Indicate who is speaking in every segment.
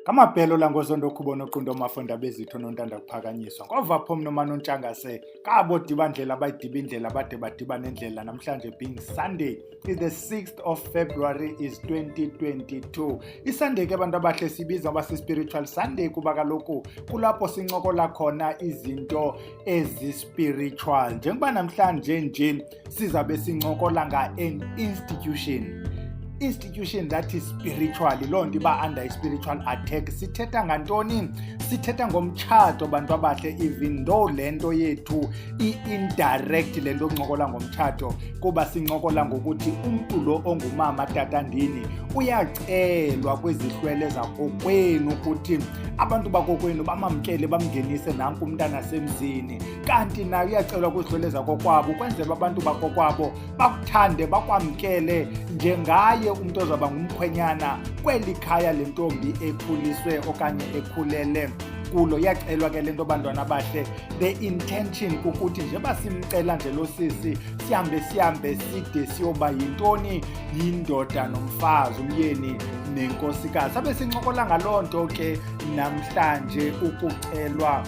Speaker 1: Ngamabhelo langozondo khubona oqondo mafunda bezitho nontanda kuphakanyiswa. Ngova pho mnoma nontshangase kabo dibandlela bayidibindlela bade badibana endlela namhlanje being Sunday is the 6th of February is 2022. Isunday ke abantu abahle sibiza basi spiritual Sunday kuba kaloku kulapho sincokola khona izinto ezi-spiritual. Njengoba namhlanje nje sizabe sincokola an institution that is spiritual, loo nto iba under spiritual attack. Sithetha ngantoni? Sithetha ngomtshato bantu abahle, even though le nto yethu i-indirect le nto kuncokola ngomtshato kuba sincokola ngokuthi umntu lo ongumama tatandini uyacelwa kwezihlwele zakokwenu ukuthi abantu bakokwenu bamamkele bamngenise nanku umntana semzini, kanti naye uyacelwa kwizihlwele zakokwabo ukwenzela abantu bakokwabo bakuthande bakwamkele njengaye umuntu ozaba ngumkhwenyana kweli khaya le ntombi ekhuliswe okanye ekhulele kulo. Yacelwa ke le nto bantwana bahle, the intention kukuthi nje basimcela nje lo sisi sihambe side siyoba yintoni, yindoda nomfazi, umyeni nenkosikazi. Sabe sincokola ngaloo nto ke namhlanje, ukucelwa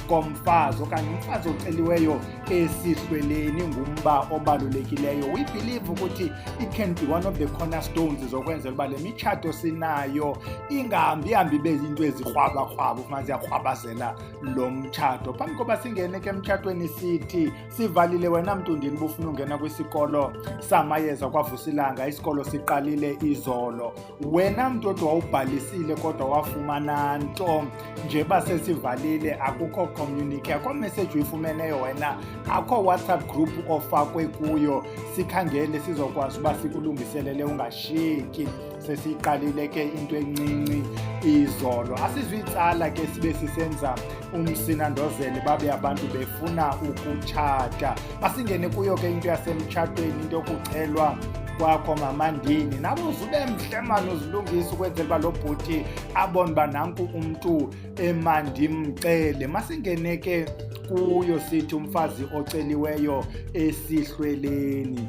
Speaker 1: komfazi okanye umfazi oceliweyo esihlweleni ngumba obalulekileyo. We believe ukuthi it can be one of the cornerstones zokwenzela uba le mitshato sinayo ingahambi ibe zinto ezikrwaba ufuna ziyakrwabazela lo mtshato. Phambi koba singene ke emtshatweni sithi sivalile, wena mntu ndini bufuna ungena kwisikolo samayeza kwaVusilanga, isikolo siqalile izolo. Wena mntu odwa wawubhalisile kodwa wafumana nto nje basesivalile, akukho communique, akho message uyifumeneyo wena, akho WhatsApp group ofakwe kuyo, sikhangele sizokwazi uba sikulungiselele ungashiki. Sesiqalile ke into encinci izolo, asizuyitsala ke sibe sisenza umsinandozele babe abantu befuna ukutshata. Masingene kuyo ke into yasemtshatweni, into yokucelwa kwakho mamandini, nabo uzube mhlemane uzilungisa ukwenzela uba lo bhuti abone uba nanku umntu emandimcele. Masingene ke kuyo sithi umfazi oceliweyo esihlweleni.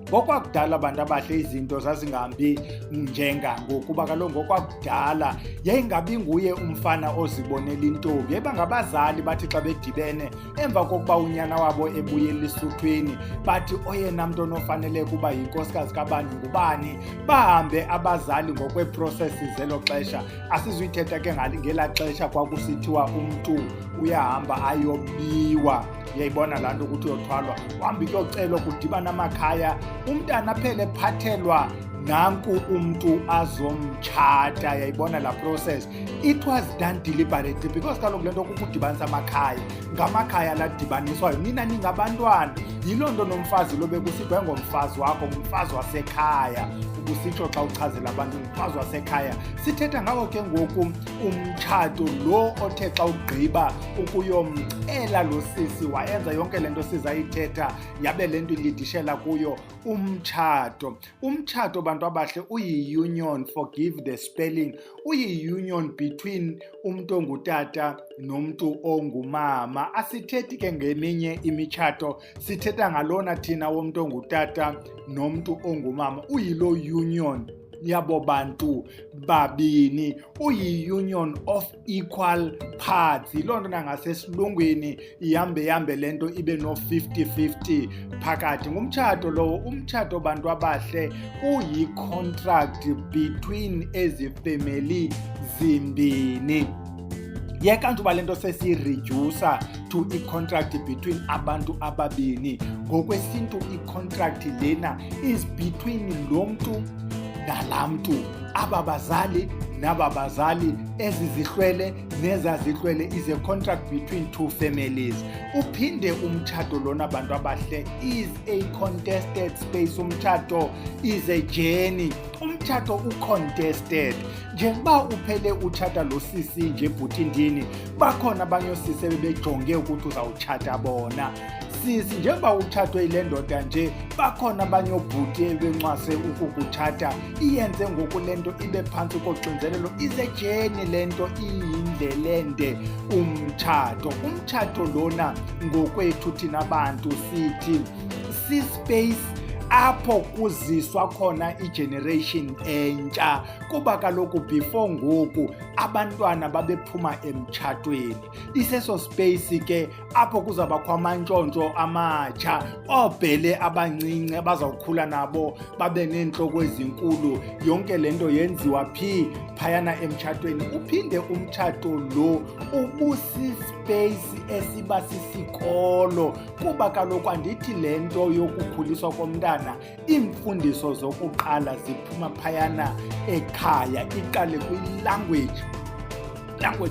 Speaker 1: Ngokwakudala abantu abahle izinto zazingahambi njengangokuba kaloku ngokwakudala yayingabi nguye umfana ozibonela intombi. Yeba ngabazali bathi xa bedibene emva kokuba unyana wabo ebuyela esuthwini bathi oyena mntu onofanele kuba yinkosikazi kabani ngubani, bahambe abazali ngokweeprocesses zelo xesha. Asizuyithetha ke ngelaa xesha kwakusithiwa umntu uyahamba ayobiwa, uyayibona laa nto ukuthi uyothwalwa, uhambe kuyocelwa kudibana amakhaya, umntana aphele ephathelwa nanku umntu azomtshata. Yayibona la process, it was done deliberately because kaloku le nto kukudibanisa amakhaya, ngamakhaya ladibaniswayo, nina ningabantwana. Yiloo nto nomfazi lo bekusithiwa ngomfazi wakho, ngumfazi wasekhaya, ubusitsho xa uchazela abantu ngumfazi wasekhaya. Sithetha ngawo ke ngoku umtshato lo othe xa ugqiba ukuyomcela lo sisi wayenza yonke le nto sizayithetha, yabe le nto ilidishela kuyo umtshato. Umtshato bantu abahle uyi-union, forgive the spelling, uyi-union between umntu ongutata nomntu ongumama. Asithethi ke ngeminye imitshato, sithetha ngalona thina womntu ongutata nomntu ongumama. Uyilo union yabo bantu babini, uyi-union of equal parts. Yiloo nto nangasesilungwini ihambe le nto ibe no-50-50 phakathi. Ngumtshato lowo. Umtshato bantu abahle uyi-contract between ezi family zimbini. Yeka nje uba le nto sesiyiredyusa to i-contract between abantu ababini. Ngokwesintu i-contract lena is between lo mntu nalaa mntu, aba bazali naba bazali, ezi zihlwele nezazihlwele, is a contract between two families. Uphinde umtshato lona bantu abahle is a contested space. Umtshato is a journey. Umtshato ucontested. Njengoba uphele utshata lo sisi nje bhutindini, bakhona abanye osisi bebejonge ukuthi uzawutshata bona. Sisi njengoba utshatwe yile ndoda nje, bakhona abanye obhuti bencwase ukukutshata. Iyenze ngoku le nto ibe phantsi koxinzelelo. Is a journey le nto, iyindlelende umtshato. Umtshato lona ngokwethu thina bantu sithi si-space apho apho kuziswa khona igeneration entsha, kuba kaloku before ngoku abantwana babephuma emtshatweni. Iseso space ke apho kuzabakho amantshontsho amatsha, obhele abancinci abazawukhula nabo babe neentloko ezinkulu. Yonke lento yenziwa phi? Phayana emtshatweni. Uphinde umtshato lo ubusispace esiba sisikolo, kuba kaloku andithi le nto yokukhuliswa komntana iimfundiso zokuqala ziphuma phayana ekhaya, iqale kwilanguage.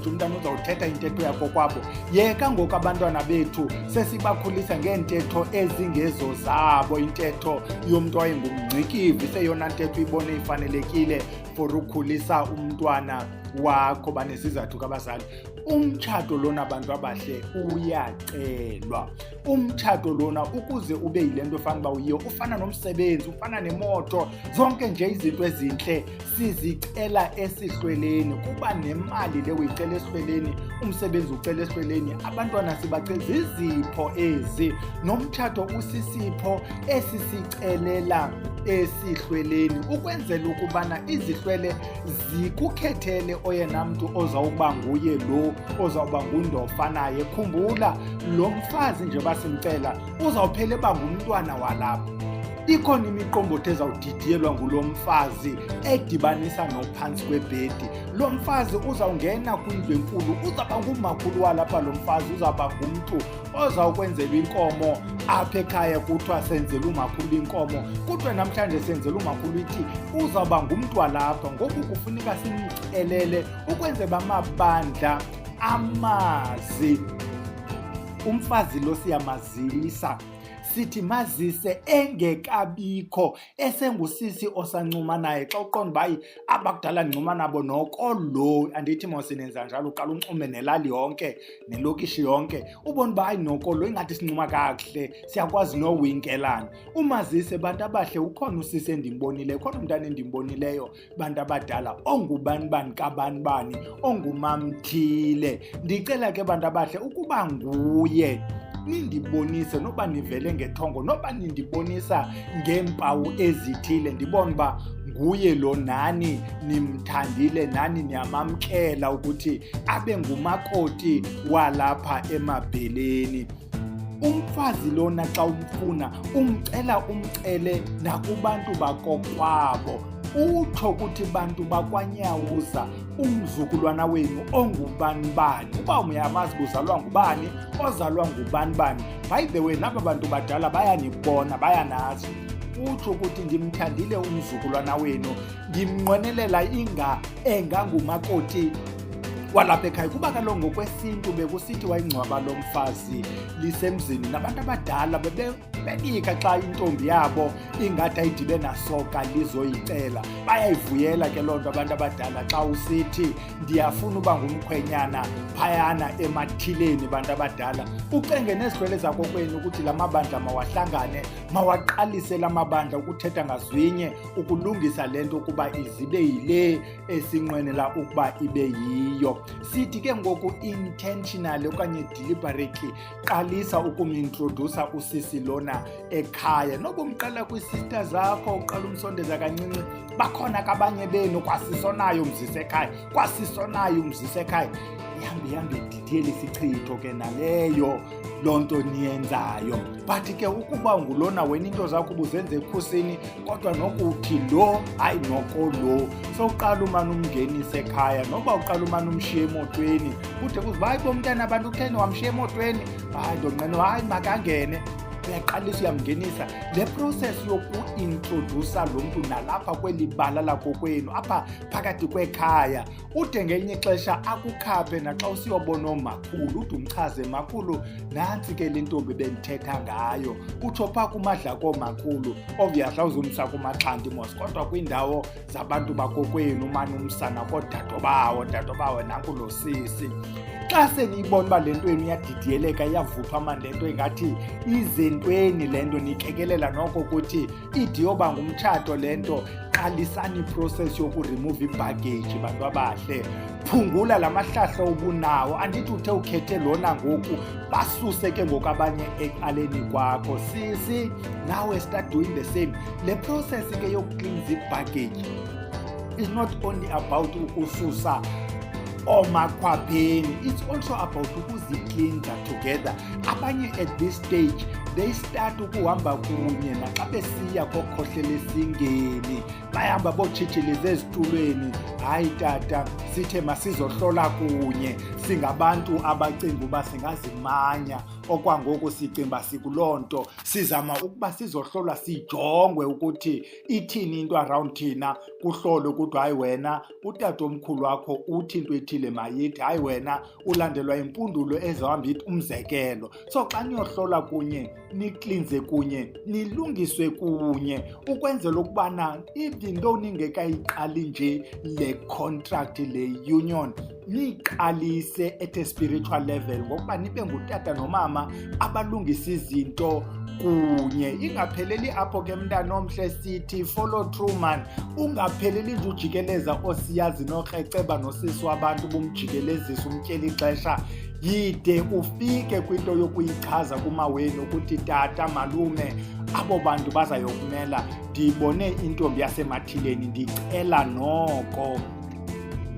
Speaker 1: Umntana uzawuthetha intetho yakho kwabo. Yeka ngoku abantwana bethu sesibakhulisa ngeentetho ezingezo zabo, intetho yomntu wayengumngcikivi, seyona ntetho ibone ifanelekile for ukhulisa umntwana wakho banesizathu kabazali. Umtshato lona bantu abahle uyacelwa. Umtshato lona ukuze ube yile nto ufana uba uyiyo, ufana nomsebenzi, ufana nemoto, zonke nje izinto ezintle sizicela esihlweleni. Kuba nemali le uyicela esihlweleni, umsebenzi ucela esihlweleni, abantwana sibacela. Zizipho ezi, nomtshato usisipho esisicelela esihlweleni, ukwenzela ukubana izihlwele zikukhethele oyena mntu ozawuba nguye lo ozawuba ngundofa naye. Khumbula lo mfazi nje basimcela uzawuphela eba ngumntwana walapha. Ikhona imiqombothi ezawudidiyelwa ngulo mfazi edibanisa nophantsi kwebhedi. Lo mfazi uzawungena kwindlu enkulu, uzawuba ngumakhulu walapha. Lo mfazi uzawuba ngumntu ozawukwenzelwa inkomo apha ekhaya, kuthiwa senzela umakhulu inkomo, kuthiwa namhlanje senzela umakhulu ithi uzawuba ngumntu walapha. Ngoku kufuneka simcelele ukwenzela amabandla amazi. Umfazi lo siyamazisa, sithi mazise engekabikho, esengusisi osancuma naye. Xa uqonda uba hayi abakudala ncuma nabo noko lo, andithi mosinenza njalo, uqala uncume nelali yonke nelokishi yonke, ubona uba hayi noko lo ingathi sincuma kakuhle, siyakwazi nowinkelana. Umazise bantu abahle, ukhona usisi endimbonileyo, khona umntana endimbonileyo bantu abadala, ongubani bani kabani bani, ongumamthile. Ndicela ke bantu abahle ukuba nguye nindibonise, noba nivele ngethongo, noba nindibonisa ngeempawu ezithile, ndibona uba nguye lo, nani nimthandile, nani niyamamkela ukuthi abe ngumakoti walapha emabheleni. Umfazi lona xa umfuna umcele nakubantu bakokwabo, utsho ukuthi bantu bakwaNyawuza umzukulwana wenu ongubani bani, uba uyamazi uzalwa ngubani, ozalwa ngubani bani. By the way, naba bantu badala bayanibona, bayanazi. Utsho ukuthi ndimthandile umzukulwana wenu, ndimnqwenelela engangumakoti walapha ekhaya. Kuba kaloku ngokwesintu bekusithi wayingcwaba lo mfazi lisemzini, nabantu abadala bebika xa intombi yabo ingathi ayidibe nasoka lizoyicela. Bayayivuyela ke loo nto abantu abadala xa usithi ndiyafuna uba ngumkhwenyana phayana emathileni. Bantu abadala ucenge nezihlwele zakokwenu ukuthi la mabandla mawahlangane, mawaqalise la mabandla ukuthetha ngazwinye, ukulungisa le nto ukuba izibe yile esinqwenela ukuba ibe yiyo. Sithi ke ngoku intentionally okanye deliberately qalisa ukumintrodusa usisi lona ekhaya. Noba umqala kwiisister zakho, uqala umsondeza kancinci, bakhona kabanye benu kwasisonayo mzise ekhaya, kwasisonayo mzise ekhaya. Ihambe ididiyele isichitho ke naleyo loo nto niyenzayo. But ke ukuba ngulona wena into zakho ubuzenze ekhusini, kodwa nokuthi lo hayi noko lo, sowuqala umane umngenise ekhaya, noba uqala umane umshiye emotweni, kude kuziba hayi bomntana abantu utheni wamshiya emotweni, hayi ndonqene, hayi makangene. Uyaqalisa uyamngenisa. Le process yokuintrodusa lo mntu nalapha kweli bala lakokwenu, apha phakathi kwekhaya, ude ngelinye ixesha akukhaphe naxa usiyobona omakhulu, ude umchaze, makhulu nantsi ke le ntombi bendithetha ngayo. Utsho phaa kumadla koomakhulu, obviously awuzumsa kumaxhanti mos, kodwa kwiindawo zabantu bakokwenu umane umsana koodadobawo nankulo sisi. Xa seniyibona uba le nto yenu iyadidiyeleka, iyavuthwa mani le nto ingathi izentweni le nto, nikekelela noko ukuthi idiyoba ngumtshato le nto, qalisani iprocess yokuremove ibaggage bantu abahle. Phungula la mahlahla obunawo, andithi uthe ukhethe lona ngoku basuse ke ngoku abanye ekaleni kwakho. Sisi, now start doing the same. Le process ke yokucleanse ibaggage is not only about ukususa omakhwapheni, it's also about ukuzicleansa together. Abanye at this stage they start ukuhamba kunye naxa besiya kokhohlela esingeni, bayahamba botshitshiliza ezitulweni. Hayi tata, sithe masizohlola kunye singabantu abacinga uba singazimanya, okwangoku sicinga sikulonto, sizama ukuba sizohlolwa sijongwe ukuthi ithini into around thina, kuhlolwe ukuthi hayi wena utata omkhulu wakho uthi into ethile mayithi, hayi wena ulandelwa impundulo ezihamba ithi umzekelo. So xa niyohlola kunye, nicleanse kunye, nilungiswe kunye, ukwenzela ukubana even though ningekayiqali nje le contract, le union, niqalise at a spiritual level ngokuba nibe ngutata nomama abalungisa izinto kunye. Ingapheleli apho ke mntana omhle, sithi follow through man. Ungapheleli nje ujikeleza osiyazi nokreceba nosisi wabantu bumjikelezisa umtyeli ixesha yide ufike kwinto yokuyichaza kumawenu ukuthi tata, malume, abo bantu bazayokumela. Ndibone intombi yasemathileni, ndicela noko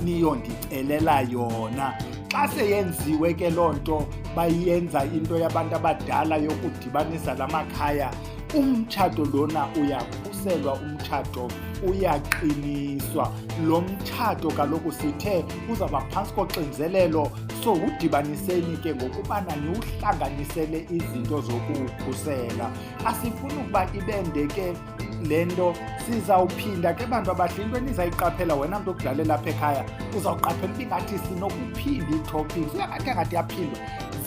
Speaker 1: niyondicelela yona. Xa seyenziwe ke loo nto, bayenza into yabantu abadala yokudibanisa la makhaya, umtshato lona uyakhuselwa, umtshato uyaqiniswa. Lo mtshato kaloku sithe uzawuba phantsi koxinzelelo, so udibaniseni ke ngokubana niwuhlanganisele izinto zokuwukhusela. Asifuni ukuba ibende ke le nto, sizawuphinda ke bantu abahle. Into enizayiqaphela wena mntu okudalela apha ekhaya, uzawuqaphela uba ingathi sinokuphinda ii-topics. Uyakathi yaphindwa,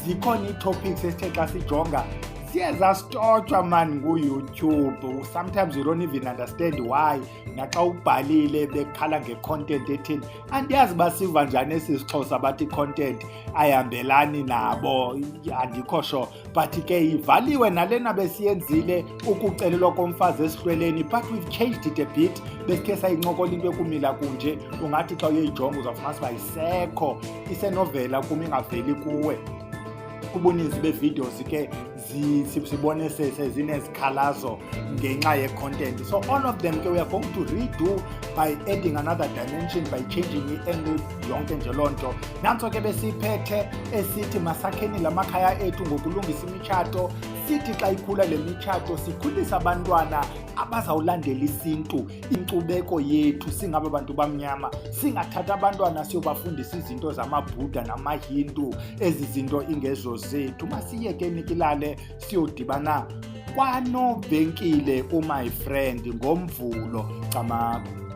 Speaker 1: zikhona ii-topics esithe xa sijonga siye zastotshwa man nguYouTube. Sometimes you don't even understand why. Naxa ubhalile bekhala nge-content ethini, andiyazi basiva njani esisixhosa bathi content ayihambelani nabo, andikho sure. But ke ivaliwe nalena besiyenzile ukucelelwa komfazi esihlweleni, but we've changed it a bit. Besikhe sayincokola into ekumila kunje, ungathi xa uyoyijonga uzawufumana uba isekho, isenovela kum ingaveli kuwe. Ubuninzi bevideos ke sibone sezinezikhalazo ngenxa ye-content. So all of them ke we are going to redo by adding another dimension, by changing i-angle yonke nje loo nto. Nantso ke besiphethe esithi masakheni la makhaya ethu ngokulungisa imitshato. Sithi xa ikhula le mitshato sikhulisa abantwana abazawulandela isintu, inkcubeko yethu, singaba bantu bamnyama. Singathatha abantwana siyobafundisa izinto zamaBuddha namaHindu, ezi zinto ingezo zethu. Masiyekeni kilale siyodibana kwanovenkile, my friend, ngoMvulo. Camagu.